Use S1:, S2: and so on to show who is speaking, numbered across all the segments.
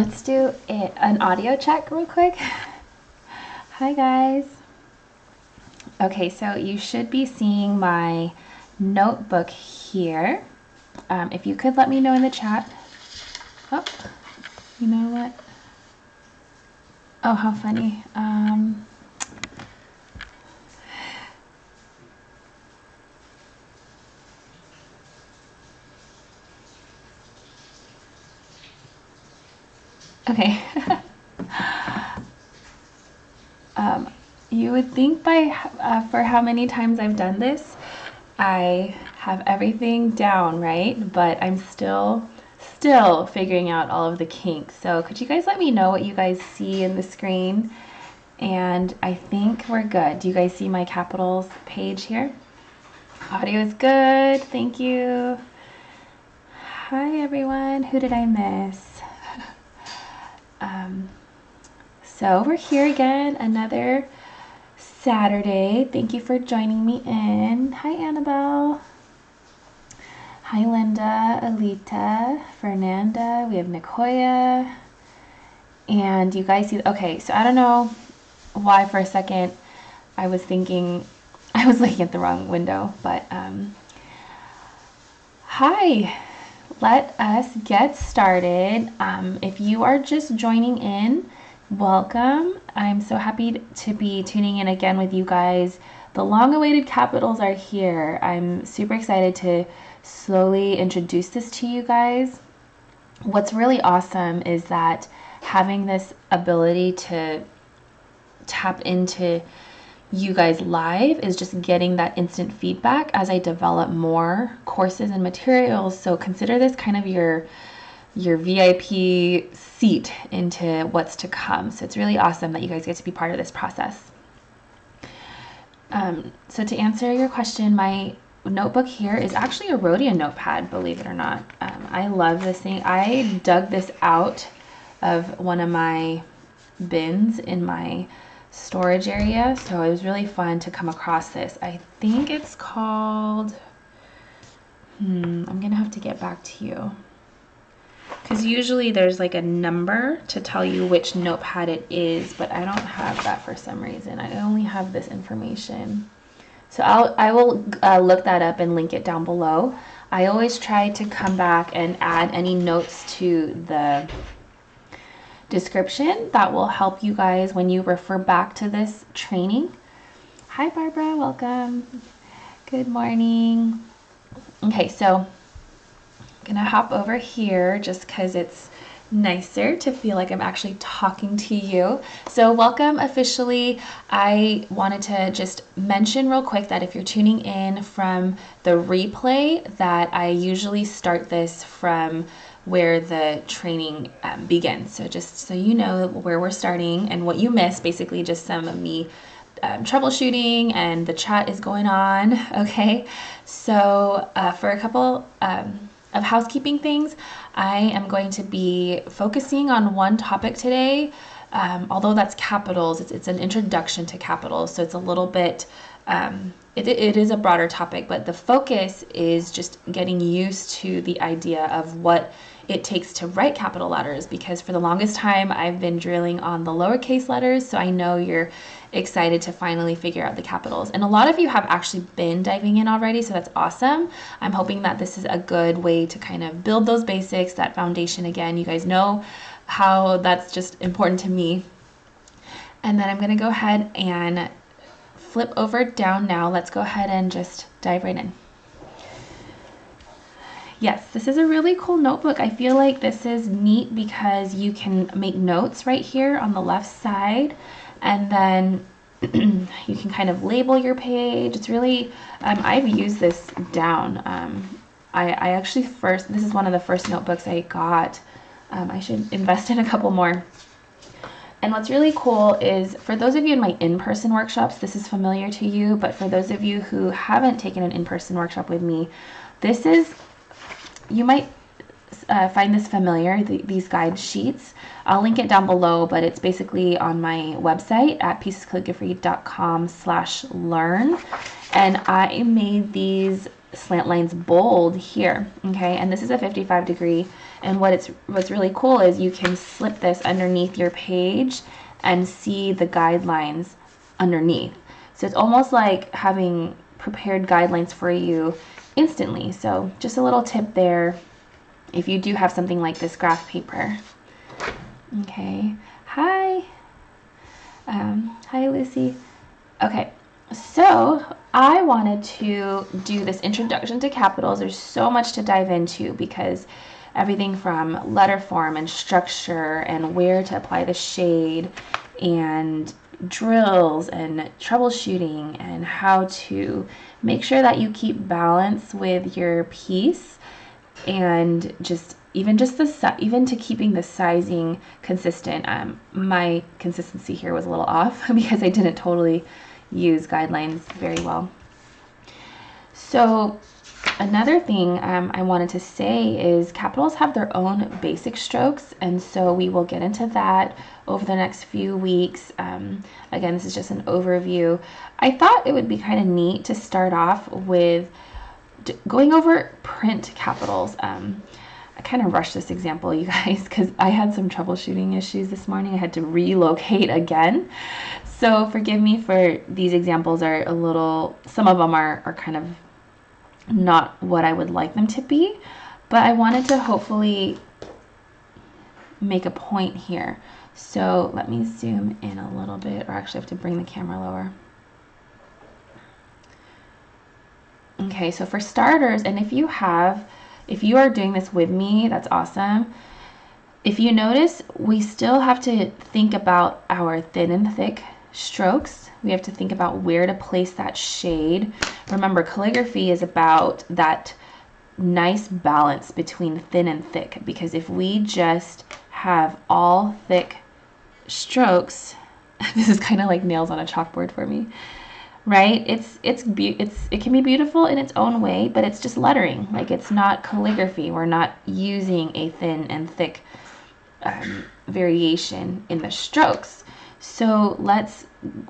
S1: let's do an audio check real quick. Hi guys. Okay, so you should be seeing my notebook here. If you could let me know in the chat. Oh, you know what? Oh, how funny. Okay. You would think by for how many times I've done this, I have everything down, right? But I'm still figuring out all of the kinks. So could you guys let me know what you guys see in the screen? And I think we're good. Do you guys see my capitals page here? Audio is good. Thank you. Hi everyone. Who did I miss? So we're here again, another Saturday. Thank you for joining me in. Hi Annabelle. Hi Linda, Alita, Fernanda. We have Nicoya. And you guys see, okay, so I don't know why for a second I was thinking I was looking at the wrong window, but hi. Let us get started. If you are just joining in, welcome. I'm so happy to be tuning in again with you guys. The long-awaited capitals are here. I'm super excited to slowly introduce this to you guys. What's really awesome is that having this ability to tap into you guys live is just getting that instant feedback as I develop more courses and materials. So consider this kind of your VIP seat into what's to come. So it's really awesome that you guys get to be part of this process. So to answer your question, my notebook here is actually a Rhodium notepad, believe it or not. I love this thing. I dug this out of one of my bins in my storage area, so it was really fun to come across this. I think it's called, I'm gonna have to get back to you, because usually there's like a number to tell you which notepad it is, but I don't have that for some reason. I only have this information. So I will look that up and link it down below. I always try to come back and add any notes to the description that will help you guys when you refer back to this training. Hi Barbara, welcome. Good morning. Okay, so I'm gonna hop over here just because it's nicer to feel like I'm actually talking to you. So welcome officially. I wanted to just mention real quick that if you're tuning in from the replay, that I usually start this from where the training begins. So just so you know where we're starting and what you missed, basically just some of me troubleshooting and the chat is going on. Okay, so for a couple of housekeeping things, I am going to be focusing on one topic today. Although that's capitals, it's an introduction to capitals, so it's a little bit it is a broader topic, but the focus is just getting used to the idea of what it takes to write capital letters, because for the longest time I've been drilling on the lowercase letters, so I know you're excited to finally figure out the capitals. And a lot of you have actually been diving in already, so that's awesome. I'm hoping that this is a good way to kind of build those basics, that foundation again. You guys know how that's just important to me. And then I'm going to go ahead and flip over down now. Let's go ahead and just dive right in. Yes, this is a really cool notebook. I feel like this is neat because you can make notes right here on the left side, and then you can kind of label your page. It's really, I've used this down. I actually this is one of the first notebooks I got. I should invest in a couple more. And what's really cool is, for those of you in my in-person workshops, this is familiar to you, but for those of you who haven't taken an in-person workshop with me, this is, you might find this familiar, these guide sheets. I'll link it down below, but it's basically on my website at piecescalligraphy.com/learn. And I made these slant lines bold here, okay? And this is a 55-degree And what's really cool is you can slip this underneath your page and see the guidelines underneath. So it's almost like having prepared guidelines for you instantly. So just a little tip there if you do have something like this graph paper. Okay, hi. Hi, Lucy. Okay, so I wanted to do this introduction to capitals. There's so much to dive into because everything from letter form and structure and where to apply the shade and drills and troubleshooting and how to make sure that you keep balance with your piece and even to keeping the sizing consistent. My consistency here was a little off because I didn't totally use guidelines very well. So another thing I wanted to say is capitals have their own basic strokes, and so we will get into that over the next few weeks. Again, this is just an overview. I thought it would be kind of neat to start off with going over print capitals. I kind of rushed this example, you guys, because I had some troubleshooting issues this morning. I had to relocate again. So forgive me for these examples are a little, some of them are kind of not what I would like them to be, but I wanted to hopefully make a point here. So let me zoom in a little bit, or actually I have to bring the camera lower. Okay, so for starters, and if you are doing this with me, that's awesome. If you notice, we still have to think about our thin and thick strokes. We have to think about where to place that shade. Remember, calligraphy is about that nice balance between thin and thick, because if we just have all thick strokes, this is kind of like nails on a chalkboard for me. Right? It can be beautiful in its own way, but it's just lettering. Like, it's not calligraphy. We're not using a thin and thick variation in the strokes. So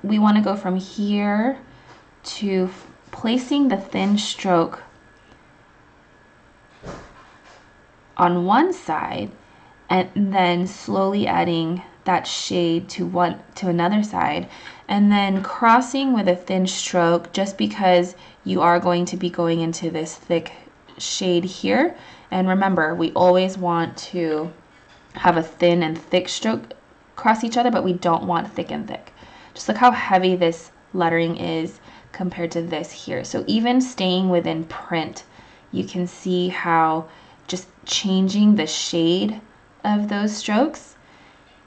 S1: we want to go from here to placing the thin stroke on one side and then slowly adding that shade to another side, and then crossing with a thin stroke, just because you are going to be going into this thick shade here. And remember, we always want to have a thin and thick stroke cross each other, but we don't want thick and thick. Just look how heavy this lettering is compared to this here. So even staying within print, you can see how just changing the shade of those strokes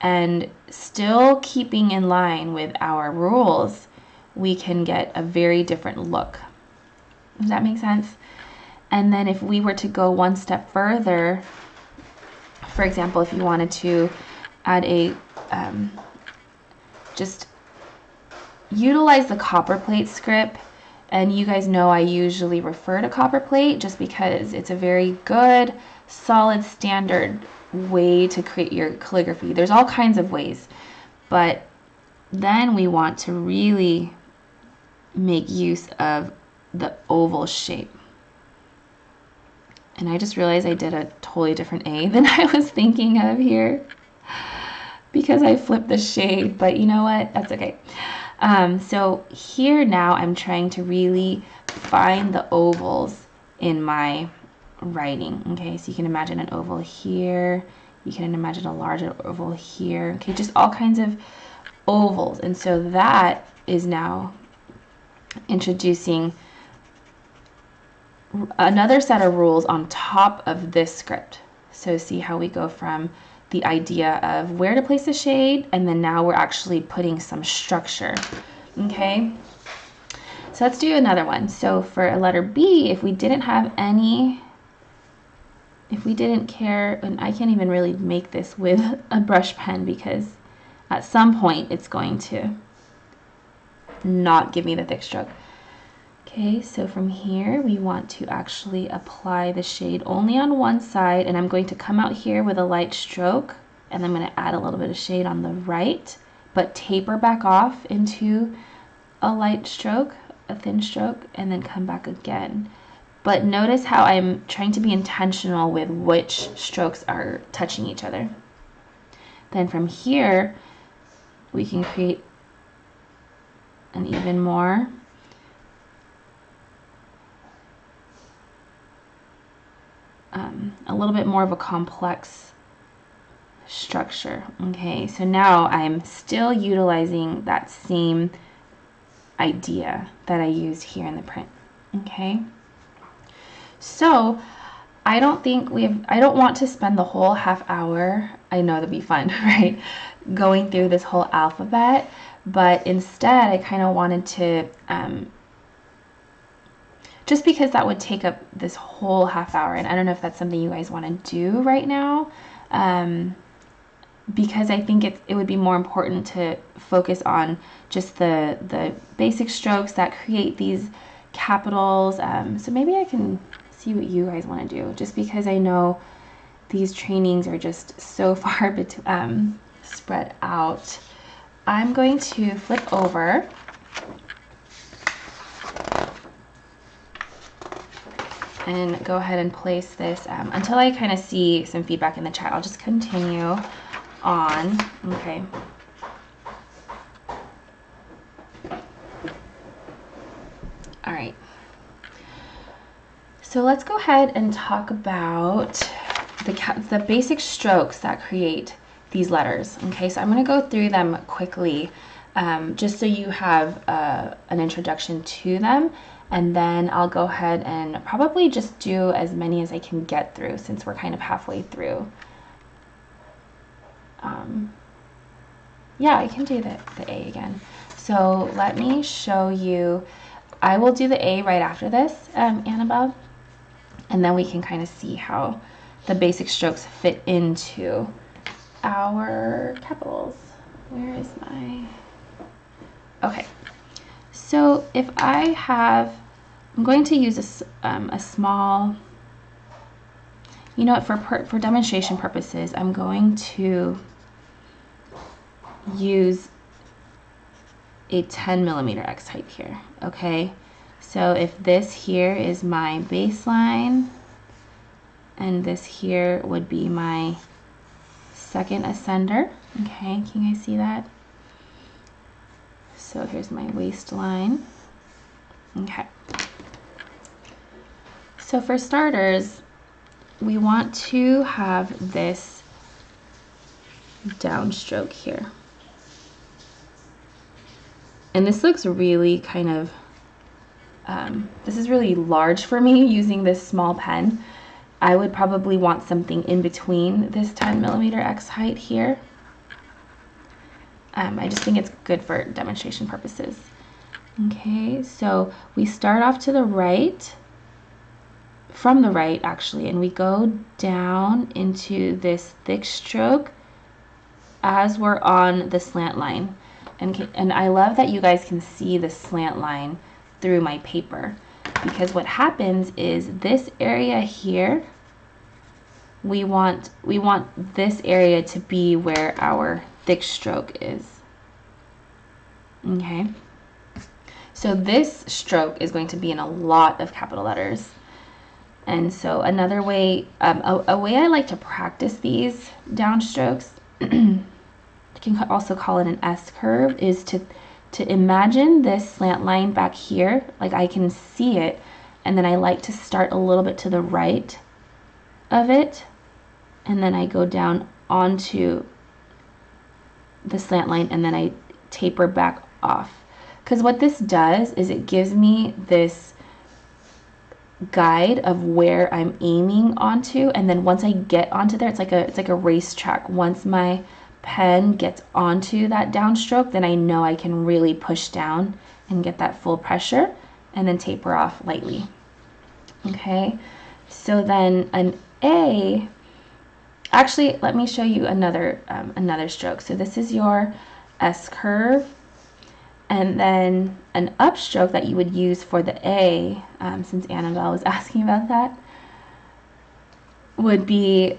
S1: and still keeping in line with our rules, we can get a very different look. Does that make sense? And then if we were to go one step further, for example, if you wanted to add a, just utilize the copperplate script, and you guys know I usually refer to copperplate just because it's a very good, solid, standard way to create your calligraphy. There's all kinds of ways, but then we want to really make use of the oval shape. And I just realized I did a totally different A than I was thinking of here because I flipped the shade, but you know what? That's okay. So here now I'm trying to really find the ovals in my writing. Okay, so you can imagine an oval here, you can imagine a larger oval here. Okay, just all kinds of ovals. And so that is now introducing another set of rules on top of this script. So see how we go from the idea of where to place the shade, and then now we're actually putting some structure. Okay, so let's do another one. So for a letter B, if we didn't have any, if we didn't care, and I can't even really make this with a brush pen because at some point it's going to not give me the thick stroke. Okay, so from here we want to actually apply the shade only on one side, and I'm going to come out here with a light stroke, and I'm going to add a little bit of shade on the right, but taper back off into a light stroke, a thin stroke, and then come back again. But notice how I'm trying to be intentional with which strokes are touching each other. Then from here, we can create an even more a little bit more of a complex structure. Okay, so now I'm still utilizing that same idea that I used here in the print. Okay, so I don't want to spend the whole half hour, I know that'd be fun, right, going through this whole alphabet, but instead I kind of wanted to just because that would take up this whole half hour, and I don't know if that's something you guys want to do right now, because I think it would be more important to focus on just the basic strokes that create these capitals. So maybe I can see what you guys want to do, just because I know these trainings are just so far spread out. I'm going to flip over and go ahead and place this until I kind of see some feedback in the chat. I'll just continue on. Okay. All right. So let's go ahead and talk about the basic strokes that create these letters. Okay, so I'm going to go through them quickly just so you have an introduction to them. And then I'll go ahead and probably just do as many as I can get through since we're kind of halfway through. Yeah, I can do the A again. So let me show you. I will do the A right after this, Annabelle, and then we can kind of see how the basic strokes fit into our capitals. Where is my... Okay, so if I have... I'm going to use a small, you know what, for demonstration purposes, I'm going to use a 10 millimeter X type here, okay? So if this here is my baseline, and this here would be my second ascender, okay, can you guys see that? So here's my waistline, okay. So for starters, we want to have this downstroke here. And this looks really kind of, this is really large for me using this small pen. I would probably want something in between this 10 millimeter X height here. I just think it's good for demonstration purposes. Okay, so we start off to the right, from the right actually, and we go down into this thick stroke as we're on the slant line. And I love that you guys can see the slant line through my paper, because what happens is this area here, we want this area to be where our thick stroke is. Okay, so this stroke is going to be in a lot of capital letters. And so another way, a way I like to practice these downstrokes, you can also call it an S curve, is to imagine this slant line back here, like I can see it, and then I like to start a little bit to the right of it, and then I go down onto the slant line, and then I taper back off. Because what this does is it gives me this guide of where I'm aiming onto, and then once I get onto there, it's like a racetrack. Once my pen gets onto that downstroke, then I know I can really push down and get that full pressure, and then taper off lightly. Okay, so then an A, actually let me show you another stroke. So this is your S curve, and then an upstroke that you would use for the A, since Annabelle was asking about that, would be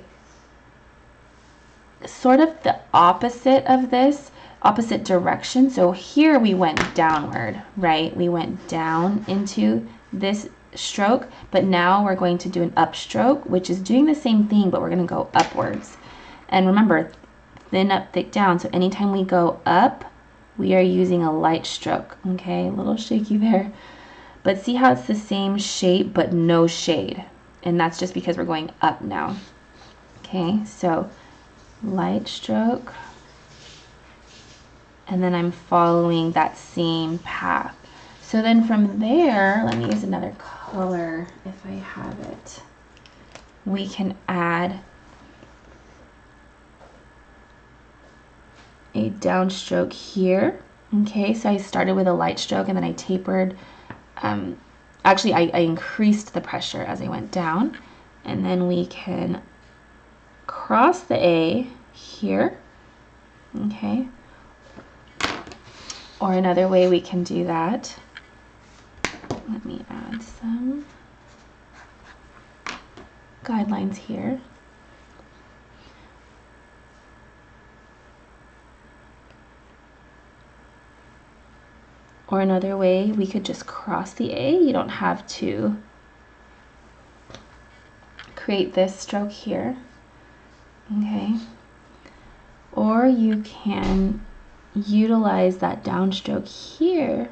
S1: sort of the opposite of this, opposite direction. So here we went downward, right? We went down into this stroke, but now we're going to do an upstroke, which is doing the same thing, but we're going to go upwards. And remember, thin up, thick down. So anytime we go up, we are using a light stroke. Okay, a little shaky there. But see how it's the same shape, but no shade. And that's just because we're going up now. Okay, so light stroke. And then I'm following that same path. So then from there, let me use another color if I have it. We can add a downstroke here. Okay, so I started with a light stroke and then I tapered. Actually, I increased the pressure as I went down. And then we can cross the A here. Okay. Or another way we can do that. Let me add some guidelines here. Or another way, we could just cross the A. You don't have to create this stroke here. Okay. Or you can utilize that downstroke here.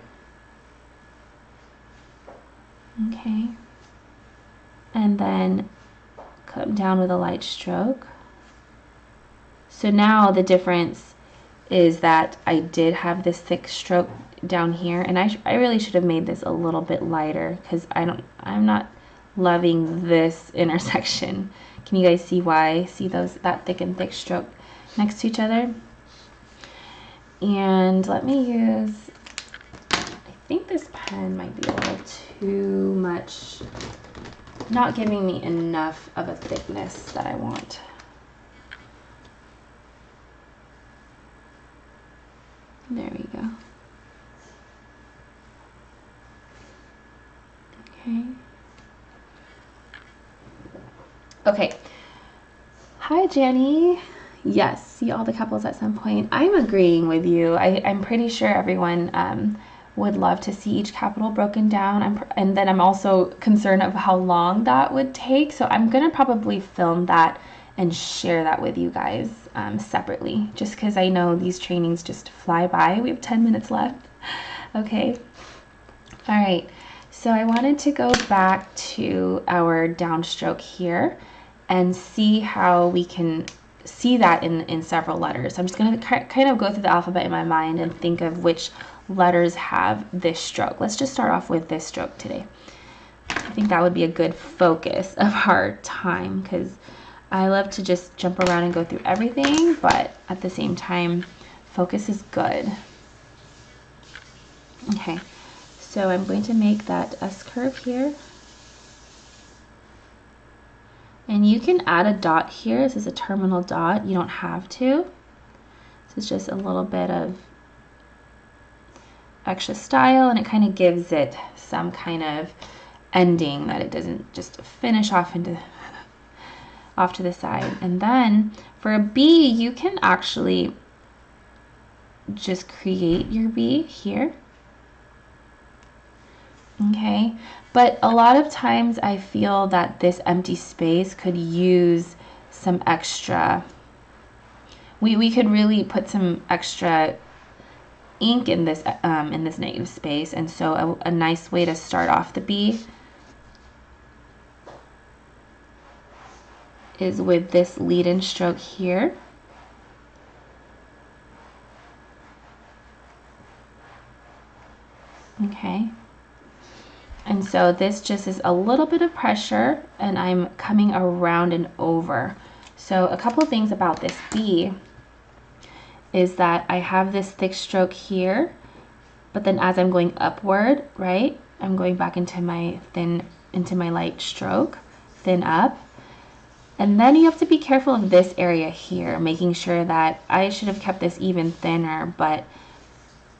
S1: Okay. And then come down with a light stroke. So now the difference is that I did have this thick stroke down here, and I really should have made this a little bit lighter because I'm not loving this intersection. Can you guys see why? See that thick and thick stroke next to each other? And let me use, I think this pen might be a little too much, not giving me enough of a thickness that I want. There we go. Okay. Okay. Hi, Jenny. Yes, see all the couples at some point. I'm agreeing with you. I'm pretty sure everyone would love to see each capital broken down. And then I'm also concerned of how long that would take. So I'm going to probably film that and share that with you guys separately, just because I know these trainings just fly by. We have 10 minutes left. Okay. All right. So I wanted to go back to our downstroke here and see how we can see that in several letters. So I'm just going to kind of go through the alphabet in my mind and think of which letters have this stroke. Let's just start off with this stroke today. I think that would be a good focus of our time because I love to just jump around and go through everything, but at the same time, focus is good. Okay, so I'm going to make that S curve here. And you can add a dot here. This is a terminal dot. You don't have to. This is just a little bit of extra style, and it kind of gives it some kind of ending that it doesn't just finish off to the side. And then for a B, you can actually just create your B here. Okay, but a lot of times I feel that this empty space could use some extra, we could really put some extra ink in this negative space, and so a nice way to start off the B is with this lead-in stroke here. Okay. And so this just is a little bit of pressure, and I'm coming around and over. So a couple of things about this B is that I have this thick stroke here, but then as I'm going upward, right, I'm going back into my light stroke, thin up. And then you have to be careful of this area here, making sure that I should have kept this even thinner, but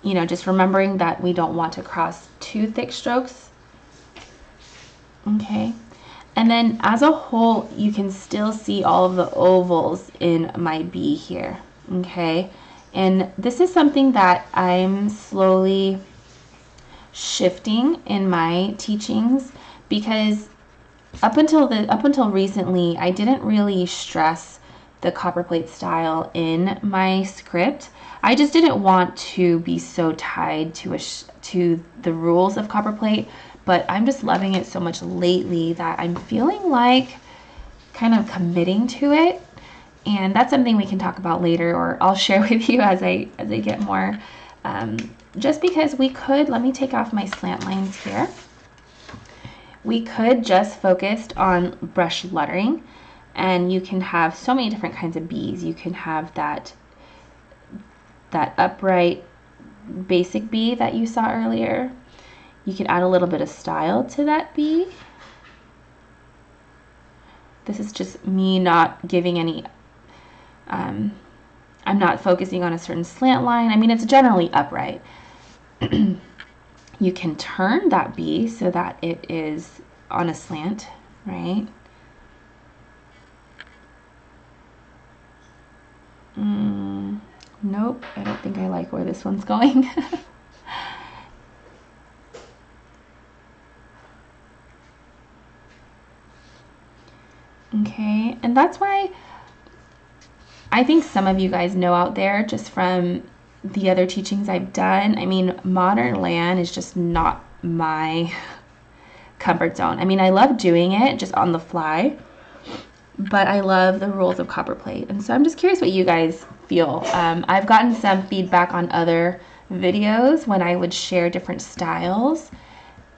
S1: you know, just remembering that we don't want to cross too thick strokes. Okay, and then as a whole, you can still see all of the ovals in my B here. Okay, and this is something that I'm slowly shifting in my teachings, because up until recently, I didn't really stress the copperplate style in my script. I just didn't want to be so tied to the rules of copperplate, but I'm just loving it so much lately that I'm feeling like kind of committing to it. And that's something we can talk about later, or I'll share with you as I get more. Just because we could, let me take off my slant lines here. We could just focus on brush lettering, and you can have so many different kinds of bees. You can have that upright basic bee that you saw earlier. You can add a little bit of style to that bee. This is just me not giving any, I'm not focusing on a certain slant line. I mean, it's generally upright. You can turn that bee so that it is on a slant, right? Nope, I don't think I like where this one's going. Okay, and that's why I think some of you guys know out there just from the other teachings I've done. I mean, modern land is just not my comfort zone. I mean, I love doing it just on the fly, but I love the rules of copperplate. And so I'm just curious what you guys feel. I've gotten some feedback on other videos when I would share different styles.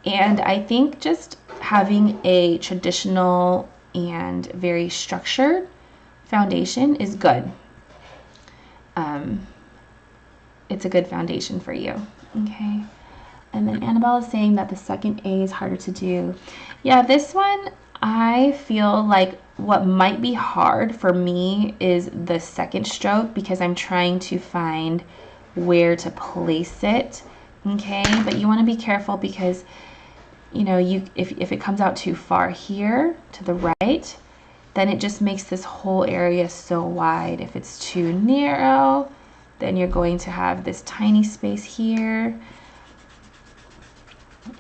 S1: And I think just having a traditional and very structured foundation is good. It's a good foundation for you. Okay. And then Annabelle is saying that the second A is harder to do. Yeah, this one, I feel like what might be hard for me is the second stroke, because I'm trying to find where to place it. Okay, but you want to be careful because, you know, if it comes out too far here to the right, then it just makes this whole area so wide. If it's too narrow, then you're going to have this tiny space here.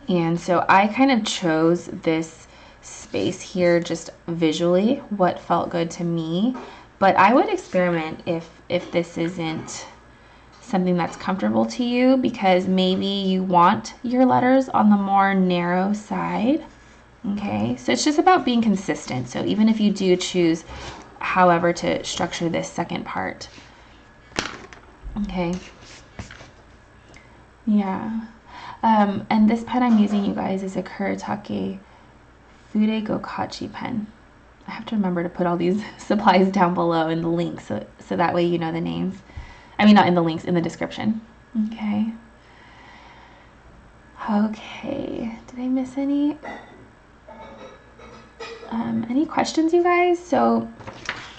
S1: And so I kind of chose this space here just visually, what felt good to me. But I would experiment if this isn't something that's comfortable to you, because maybe you want your letters on the more narrow side. Okay, so it's just about being consistent. So even if you do choose however to structure this second part. Okay. Yeah. And this pen I'm using, you guys, is a Kuretake Fude Gokachi pen. I have to remember to put all these supplies down below in the links so that way you know the names. I mean, not in the links, in the description. Okay. Okay. Did I miss any? Any questions, you guys? So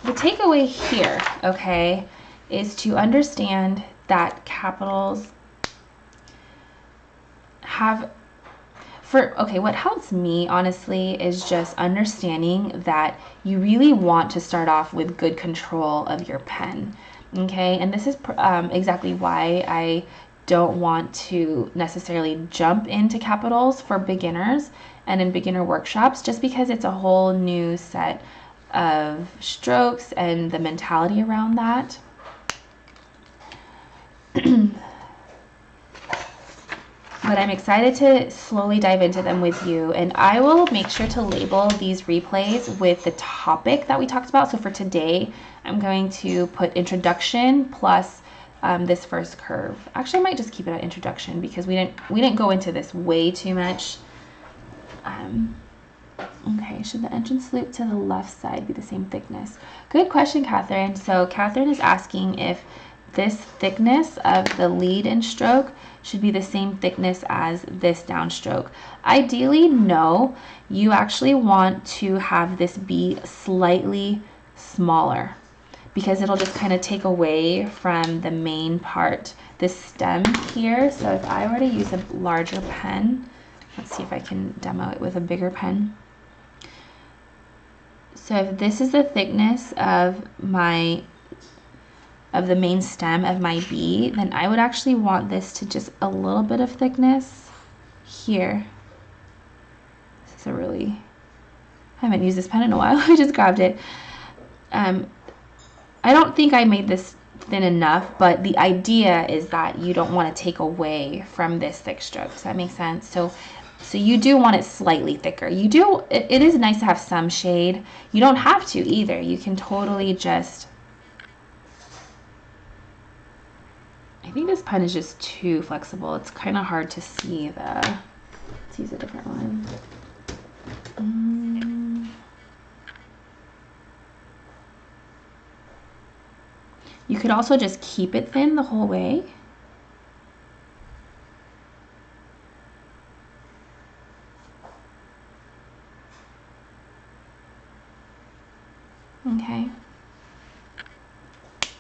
S1: the takeaway here, okay, is to understand that capitals have, what helps me honestly is just understanding that you really want to start off with good control of your pen. Okay, and this is exactly why I don't want to necessarily jump into capitals for beginners and in beginner workshops, just because it's a whole new set of strokes and the mentality around that. But I'm excited to slowly dive into them with you, and I will make sure to label these replays with the topic that we talked about. So for today, I'm going to put introduction plus this first curve. Actually, I might just keep it at introduction because we didn't go into this way too much. Okay, should the entrance loop to the left side be the same thickness? Good question, Catherine. So Catherine is asking if this thickness of the lead and stroke should be the same thickness as this downstroke. Ideally, no. You actually want to have this be slightly smaller because it'll just kind of take away from the main part, this stem here. So if I were to use a larger pen, let's see if I can demo it with a bigger pen. So if this is the thickness of the main stem of my bee, then I would actually want this to just a little bit of thickness here. It's a really, I haven't used this pen in a while. I just grabbed it. I don't think I made this thin enough, but the idea is that you don't want to take away from this thick stroke. Does that make sense? So you do want it slightly thicker. You do, it is nice to have some shade. You don't have to either. You can totally just, I think this pen is just too flexible. It's kind of hard to see the, let's use a different one. You could also just keep it thin the whole way. Okay.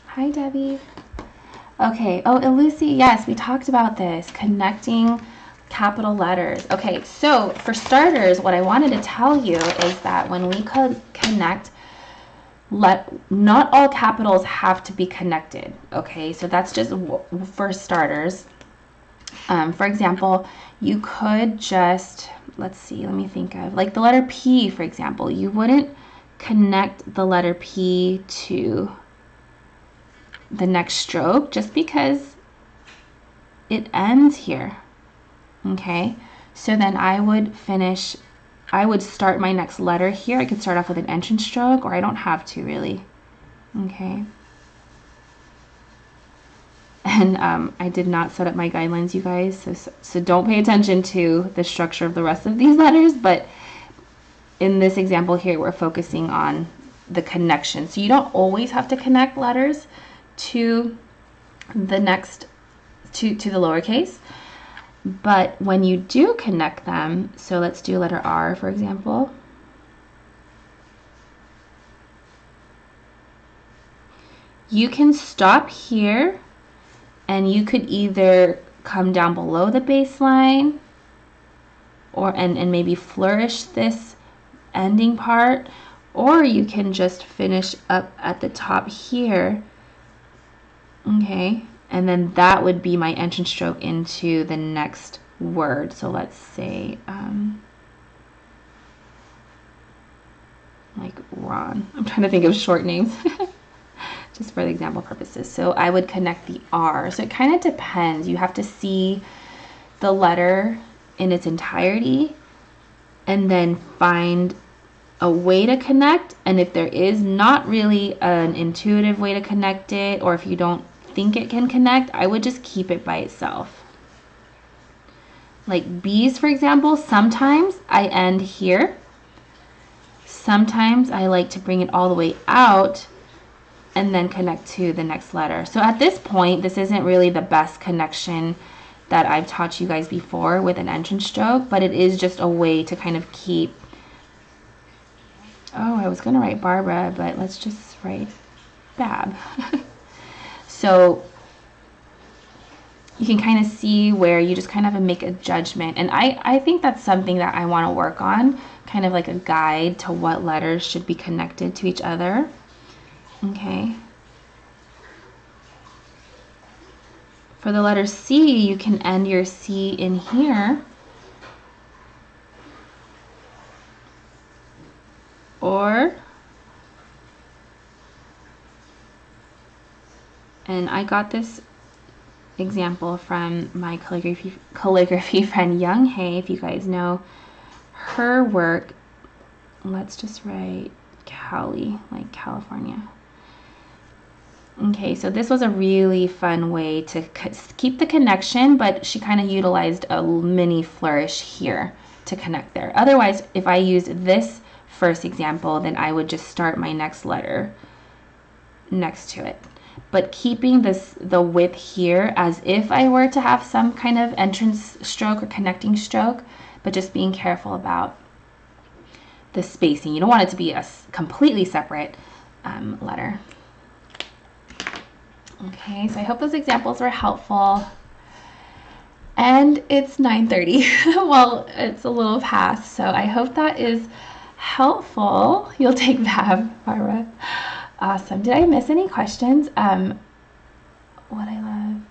S1: Hi, Debbie. Okay. Oh, and Lucy, yes, we talked about this, connecting capital letters. Okay, so for starters, what I wanted to tell you is that when we could connect, not all capitals have to be connected. Okay, so that's just for starters. For example, you could just, let's see, let me think of, like the letter P, for example. You wouldn't connect the letter P to the next stroke just because it ends here. Okay, so then I would start my next letter here. I could start off with an entrance stroke, or I don't have to really. Okay. And I did not set up my guidelines, you guys, so don't pay attention to the structure of the rest of these letters, but in this example here, we're focusing on the connection. So you don't always have to connect letters to the next, to the lowercase. But when you do connect them, so let's do letter R, for example. You can stop here, and you could either come down below the baseline, or and maybe flourish this ending part, or you can just finish up at the top here. Okay. And then that would be my entrance stroke into the next word. So let's say, like Ron. I'm trying to think of short names, just for the example purposes. So I would connect the R. So it kind of depends. You have to see the letter in its entirety and then find a way to connect. And if there is not really an intuitive way to connect it, or if you don't think it can connect, I would just keep it by itself. Like B's, for example, sometimes I end here. Sometimes I like to bring it all the way out and then connect to the next letter. So at this point, this isn't really the best connection that I've taught you guys before with an entrance stroke, but it is just a way to kind of keep, oh, I was gonna write Barbara, but let's just write Bab. So you can kind of see where you just kind of make a judgment. And I think that's something that I want to work on, kind of like a guide to what letters should be connected to each other. Okay. For the letter C, you can end your C in here. Or, and I got this example from my calligraphy friend Young Hae. If you guys know her work, let's just write Cali, like California. Okay, so this was a really fun way to keep the connection, but she kind of utilized a mini flourish here to connect there. Otherwise, if I used this first example, then I would just start my next letter next to it. But keeping the width here as if I were to have some kind of entrance stroke or connecting stroke, but just being careful about the spacing. You don't want it to be a completely separate letter. Okay, so I hope those examples were helpful. And it's 9:30. Well, it's a little past, so I hope that is helpful. You'll take that, Barbara. Awesome. Did I miss any questions? What I love?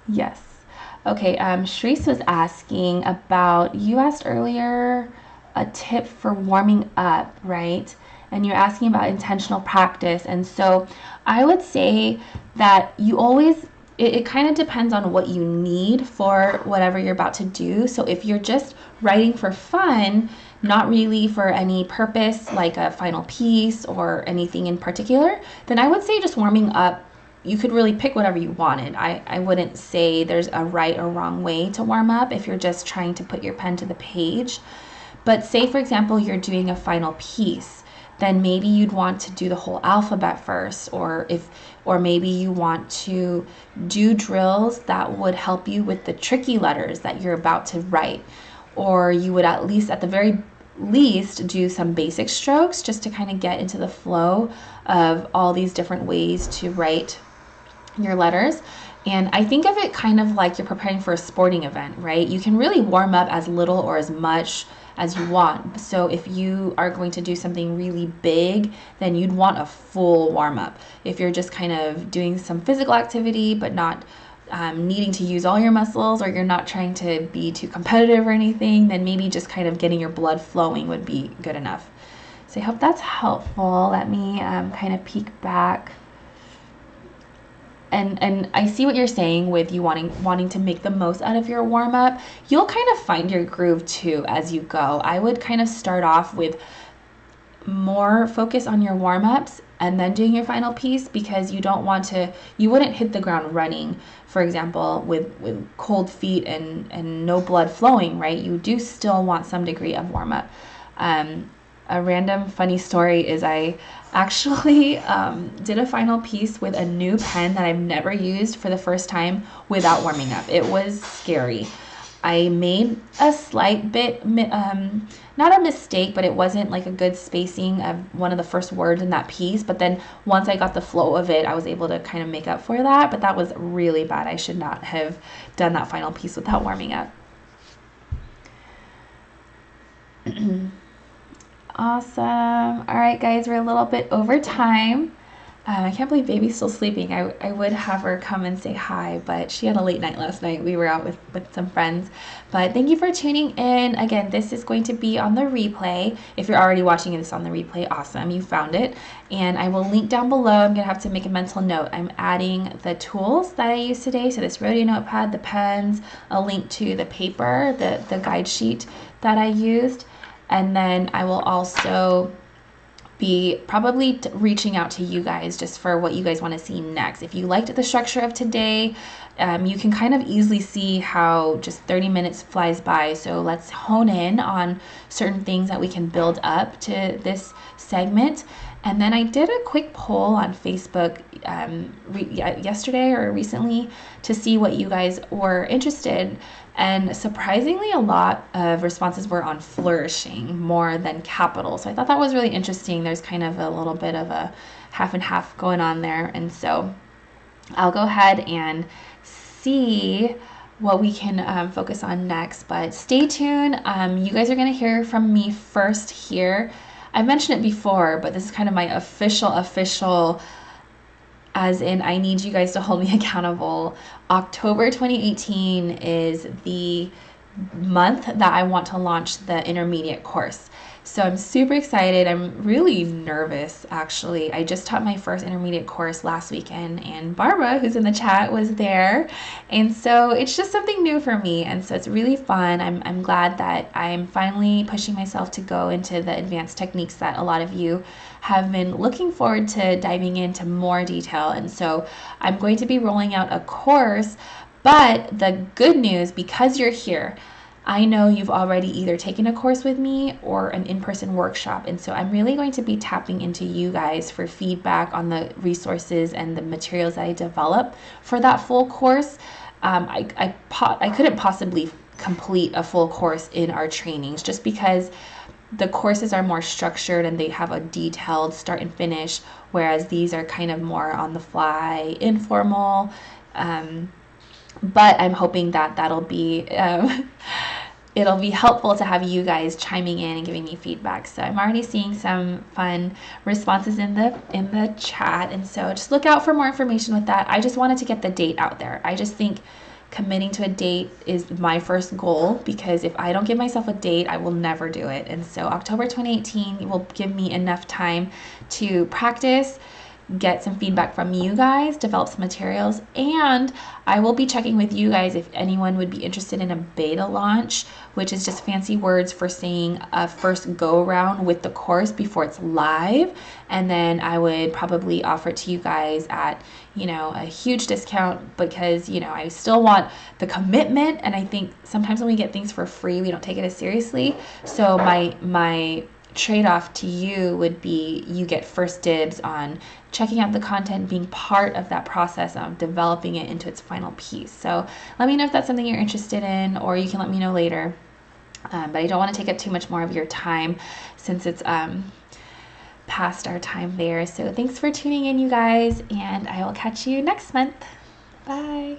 S1: Yes. Okay, Shrees was asking about, you asked earlier a tip for warming up, right? And you're asking about intentional practice. And so I would say that you always, it kind of depends on what you need for whatever you're about to do. So if you're just writing for fun, not really for any purpose, like a final piece or anything in particular, then I would say just warming up. You could really pick whatever you wanted. I wouldn't say there's a right or wrong way to warm up if you're just trying to put your pen to the page. But say, for example, you're doing a final piece, then maybe you'd want to do the whole alphabet first, or maybe you want to do drills that would help you with the tricky letters that you're about to write. Or you would at least, at the very least, do some basic strokes just to kind of get into the flow of all these different ways to write your letters. And I think of it kind of like you're preparing for a sporting event, right? You can really warm up as little or as much as you want. So if you are going to do something really big, then you'd want a full warm up. If you're just kind of doing some physical activity but not needing to use all your muscles, or you're not trying to be too competitive or anything, then maybe just kind of getting your blood flowing would be good enough. So I hope that's helpful. Let me kind of peek back. And I see what you're saying with you wanting to make the most out of your warm up. You'll kind of find your groove too as you go. I would kind of start off with more focus on your warm ups and then doing your final piece, because you wouldn't hit the ground running, for example, with cold feet and no blood flowing, right? You do still want some degree of warm up. A random funny story is I actually did a final piece with a new pen that I've never used for the first time without warming up. It was scary. I made a slight bit, not a mistake, but it wasn't like a good spacing of one of the first words in that piece. But then once I got the flow of it, I was able to kind of make up for that. But that was really bad. I should not have done that final piece without warming up. Awesome. All right, guys, we're a little bit over time. I can't believe baby's still sleeping. I would have her come and say hi, but she had a late night last night. We were out with some friends. But thank you for tuning in. Again, this is going to be on the replay. If you're already watching this on the replay, awesome, you found it. And I will link down below. I'm going to have to make a mental note. I'm adding the tools that I used today. So this rodeo notepad, the pens, a link to the paper, the guide sheet that I used. And then I will also be probably reaching out to you guys just for what you guys want to see next. If you liked the structure of today, you can kind of easily see how just 30 minutes flies by. So let's hone in on certain things that we can build up to this segment. And then I did a quick poll on Facebook yesterday or recently to see what you guys were interested. And surprisingly, a lot of responses were on flourishing more than capital. So I thought that was really interesting. There's kind of a little bit of a half and half going on there. And so I'll go ahead and see what we can focus on next. But stay tuned. You guys are going to hear from me first here. I've mentioned it before, but this is kind of my official, as in I need you guys to hold me accountable. October 2018 is the month that I want to launch the intermediate course. So I'm super excited. I'm really nervous, actually. I just taught my first intermediate course last weekend, and Barbara, who's in the chat, was there. And so it's just something new for me. And so it's really fun. I'm glad that I'm finally pushing myself to go into the advanced techniques that a lot of you have been looking forward to diving into more detail. And so I'm going to be rolling out a course, but the good news, because you're here, I know you've already either taken a course with me or an in-person workshop. And so I'm really going to be tapping into you guys for feedback on the resources and the materials that I develop for that full course. I couldn't possibly complete a full course in our trainings just because the courses are more structured and they have a detailed start and finish, whereas these are kind of more on the fly, informal. But I'm hoping that that'll be it'll be helpful to have you guys chiming in and giving me feedback. So I'm already seeing some fun responses in the chat, and so just look out for more information with that. I just wanted to get the date out there. I just think committing to a date is my first goal, because if I don't give myself a date, I will never do it. And so October 2018 will give me enough time to practice, get some feedback from you guys, develop some materials, and I will be checking with you guys if anyone would be interested in a beta launch, which is just fancy words for saying a first go around with the course before it's live. And then I would probably offer it to you guys at, you know, a huge discount, because, you know, I still want the commitment, and I think sometimes when we get things for free, we don't take it as seriously. So my trade-off to you would be you get first dibs on checking out the content, being part of that process of developing it into its final piece. So let me know if that's something you're interested in, or you can let me know later. But I don't want to take up too much more of your time since it's past our time there. So thanks for tuning in, you guys, and I will catch you next month. Bye.